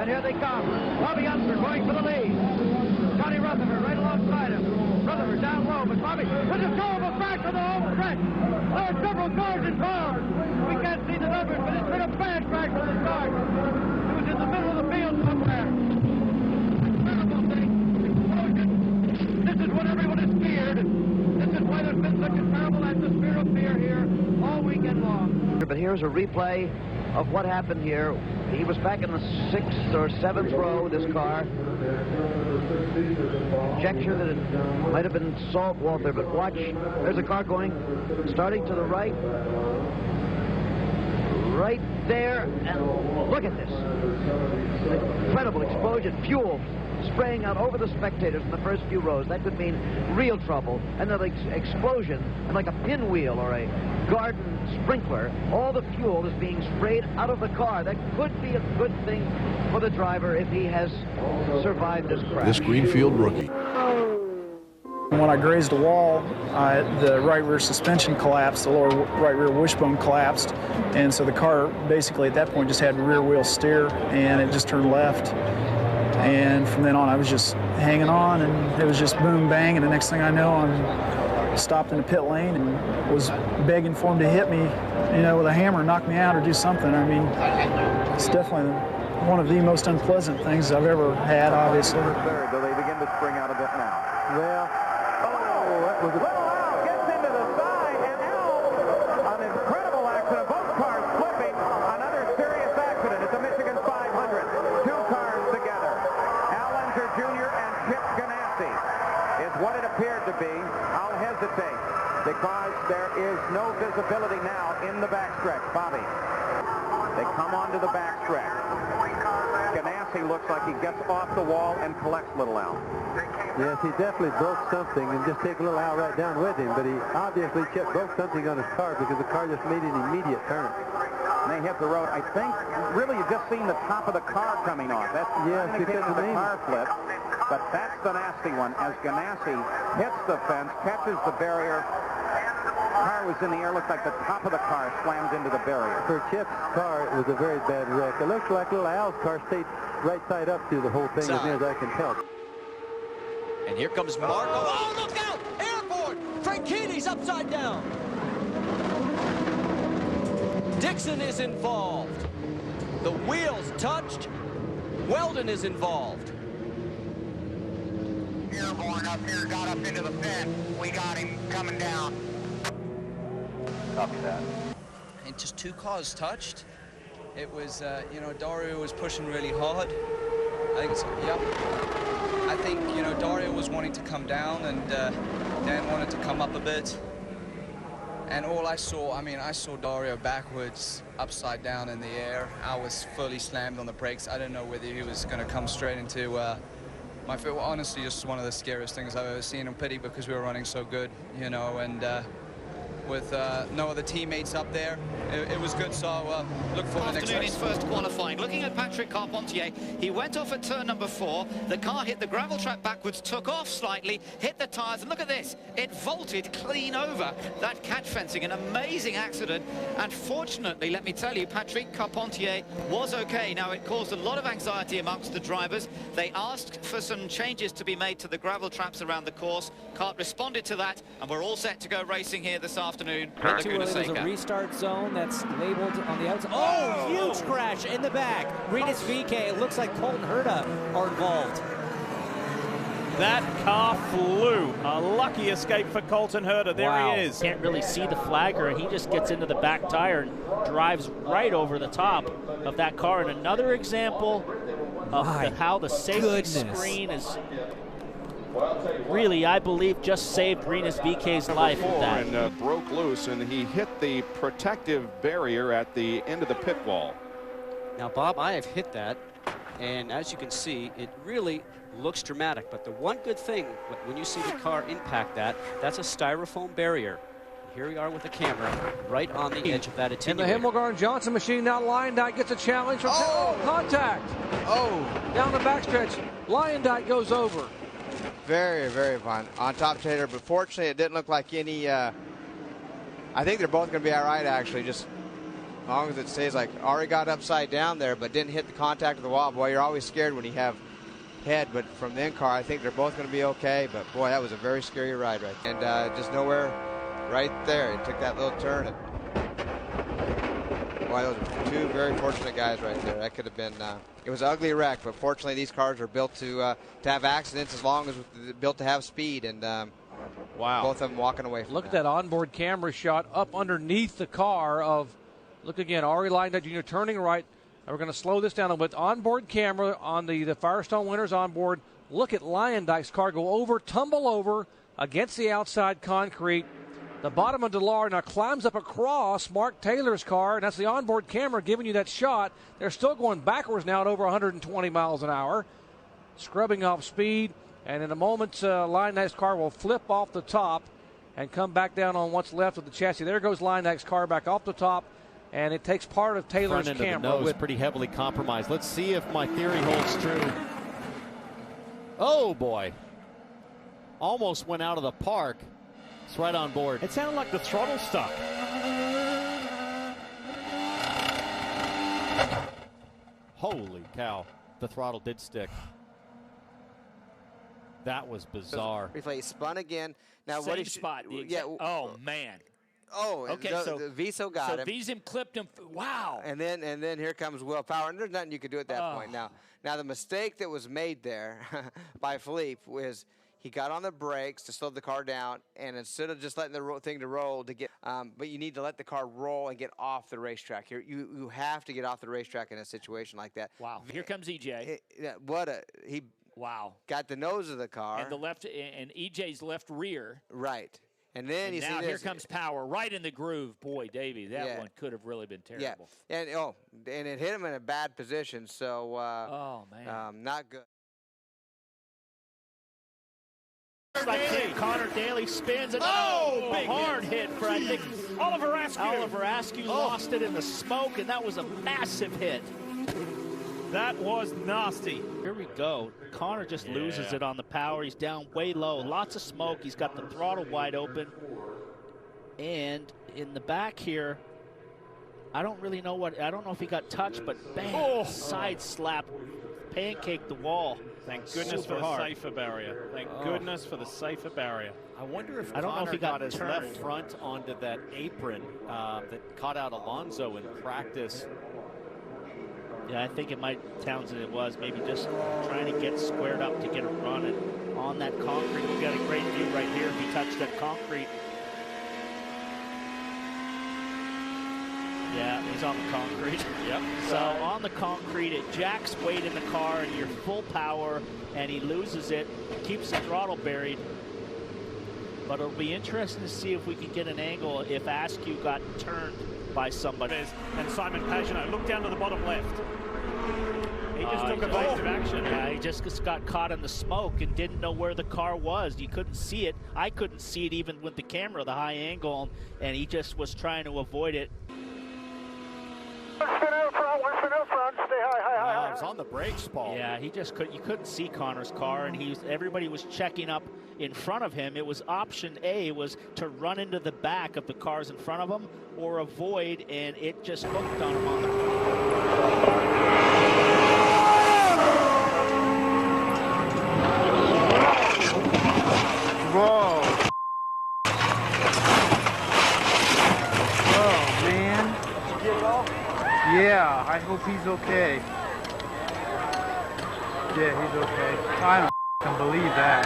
And here they come. Bobby Unser going for the lead. Johnny Rutherford right alongside him. Rutherford down low, but Bobby with a terrible back to the home stretch. There are several cars involved. We can't see the numbers, but it's been a bad crash for the start. It was in the middle of the field somewhere. Terrible thing. Explosion. This is what everyone is feared. This is why there's been such a terrible atmosphere of fear here all weekend long. But here's a replay of what happened here. He was back in the 6th or 7th row, this car. Conjecture that it might have been Salt Walter, but watch, there's a car going, starting to the right. Right there, and look at this. Incredible explosion, fuel spraying out over the spectators in the first few rows. That could mean real trouble. And the explosion, and like a pinwheel or a garden sprinkler, all the fuel is being sprayed out of the car. That could be a good thing for the driver if he has survived this crash. This Greenfield rookie. When I grazed a wall, the right rear suspension collapsed, the lower right rear wishbone collapsed, and so the car basically at that point just had rear wheel steer, and it just turned left. And from then on, I was just hanging on, and it was just boom, bang, and the next thing I know, I'm stopped in the pit lane and was begging for him to hit me, you know, with a hammer, knock me out or do something. I mean, it's definitely one of the most unpleasant things I've ever had, obviously. Third, though they begin to spring out a bit now. Well, that was gets into the side, and now an incredible accident. Both cars flipping. Another serious accident at the Michigan 500. Two cars together. Al Unser Jr. and Chip Ganassi is what it appeared to be. I'll hesitate because there is no visibility now in the backstretch. Bobby. They come onto the backstretch. Ganassi looks like he gets off the wall and collects Little Al. Yes, he definitely broke something and just take Little Al right down with him, but he obviously broke something on his car because the car just made an immediate turn. And they hit the road. I think really you've just seen the top of the car coming off. That's because of the car flip. But that's the nasty one as Ganassi hits the fence, catches the barrier. The car was in the air, looked like the top of the car slams into the barrier. For Chip's car, it was a very bad wreck. It looks like Little Al's car stayed right side up through the whole thing, as near as I can tell. And here comes Marco. Oh, look out! Airborne! Frankini's upside down. Dixon is involved. The wheels touched. Weldon is involved. Airborne up here got up into the pit. We got him coming down. Copy that. And just two cars touched. It was, you know, Dario was pushing really hard. I think it's, yep. I think, you know, Dario was wanting to come down and Dan wanted to come up a bit. And all I saw, I mean, I saw Dario backwards, upside down in the air. I was fully slammed on the brakes. I didn't know whether he was going to come straight into my foot. Well, honestly, just one of the scariest things I've ever seen. And pity because we were running so good, you know, and with no other teammates up there. It was good, so look forward to next race. Afternoon in first qualifying. Looking at Patrick Carpentier, he went off at turn number 4. The car hit the gravel trap backwards, took off slightly, hit the tyres, and look at this. It vaulted clean over that catch fencing. An amazing accident. And fortunately, let me tell you, Patrick Carpentier was okay. Now, it caused a lot of anxiety amongst the drivers. They asked for some changes to be made to the gravel traps around the course. Cart responded to that, and we're all set to go racing here this afternoon. There's a restart zone that's labeled on the outside. Oh, huge crash in the back. Rinus VeeKay, it looks like Colton Herta are involved. That car flew. A lucky escape for Colton Herta. There he is. Can't really see the flagger, and he just gets into the back tire and drives right over the top of that car. And another example of how the safety screen is really, I believe, just saved Rinus VeeKay's life. And broke loose, and he hit the protective barrier at the end of the pit wall. Now, Bob, I have hit that, and as you can see, it really looks dramatic. But the one good thing, when you see the car impact that, that's a styrofoam barrier. Here we are with the camera right on the edge of that attenuator. And the Himmelgarn-Johnson machine now. Lyondike gets a challenge from contact. Down the backstretch. Lyondike goes over. Very, very fun. On top tater, but fortunately it didn't look like any, I think they're both going to be all right, actually. Just As long as it stays like Ari got upside down there but didn't hit the contact of the wall. Boy, you're always scared when you have head, but from the in-car, I think they're both going to be okay. But boy, that was a very scary ride right there. And just nowhere right there. He took that little turn. And boy, those are two very fortunate guys right there. That could have been, it was an ugly wreck, but fortunately these cars are built to have accidents as long as they're built to have speed. And wow, both of them walking away from Look at that onboard camera shot up underneath the car of, look again, Ari Leindeck Jr. turning right. And we're going to slow this down a little bit. Onboard camera on the Firestone Winners onboard. Look at Leyendijk's car go over, tumble over against the outside concrete. The bottom of Delar now climbs up across Mark Taylor's car, and that's the onboard camera giving you that shot. They're still going backwards now at over 120 miles an hour, scrubbing off speed. And in a moment, Leyendijk's car will flip off the top and come back down on what's left of the chassis. There goes Leyendijk's car back off the top. And it takes part of Taylor's front end camera. Of the nose pretty heavily compromised. Let's see if my theory holds true. Oh, boy. Almost went out of the park. It's right on board. It sounded like the throttle stuck. Holy cow. The throttle did stick. That was bizarre. Replay spun again. Now, Same what he spot. Yeah. Oh, man. Oh, okay. The Viso got him. So Visum clipped him. Wow. And then here comes Will Power, and there's nothing you could do at that point. Now the mistake that was made there by Philippe was he got on the brakes to slow the car down, and instead of just letting the thing to roll to get, but you need to let the car roll and get off the racetrack. Here, you have to get off the racetrack in a situation like that. Wow. Here comes EJ. Wow. Got the nose of the car and the left and EJ's left rear. Right. And then and you now see here comes Power right in the groove. Boy, Davey, that one could have really been terrible. Yeah, and it hit him in a bad position. So oh man, not good. Connor Daly spins and big hard hit for I think Oliver Askew. Oliver Askew lost it in the smoke, and that was a massive hit. That was nasty. Here we go. Connor just loses it on the power. He's down way low. Lots of smoke. He's got the throttle wide open. And in the back here, I don't really know what, I don't know if he got touched, but bam, side slap, pancaked the wall. Thank goodness for the safer barrier. Thank goodness for the safer barrier. I wonder if I don't know if he got his turned. left front onto that apron that caught out Alonso in practice. Yeah, I think it might, Townsend it was, maybe just trying to get squared up to get a run on that concrete. We've got a great view right here if he touched that concrete. Yeah, he's on the concrete. Yep. So on the concrete, it jacks weight in the car and you're full power, and he loses it, keeps the throttle buried. But it'll be interesting to see if we can get an angle if Askew got turned by somebody. And Simon Pagenaud, look down to the bottom left. He just took evasive action. Yeah, he just got caught in the smoke and didn't know where the car was. You couldn't see it. I couldn't see it even with the camera, the high angle, and he just was trying to avoid it. It was on the brakes, Paul. Yeah, he just you couldn't see Connor's car, and everybody was checking up in front of him. It was option A was to run into the back of the cars in front of him or avoid, and it just hooked on him on the Whoa. Oh, man. Did you get it all? Yeah, I hope he's okay. Yeah, he's okay. I don't believe that.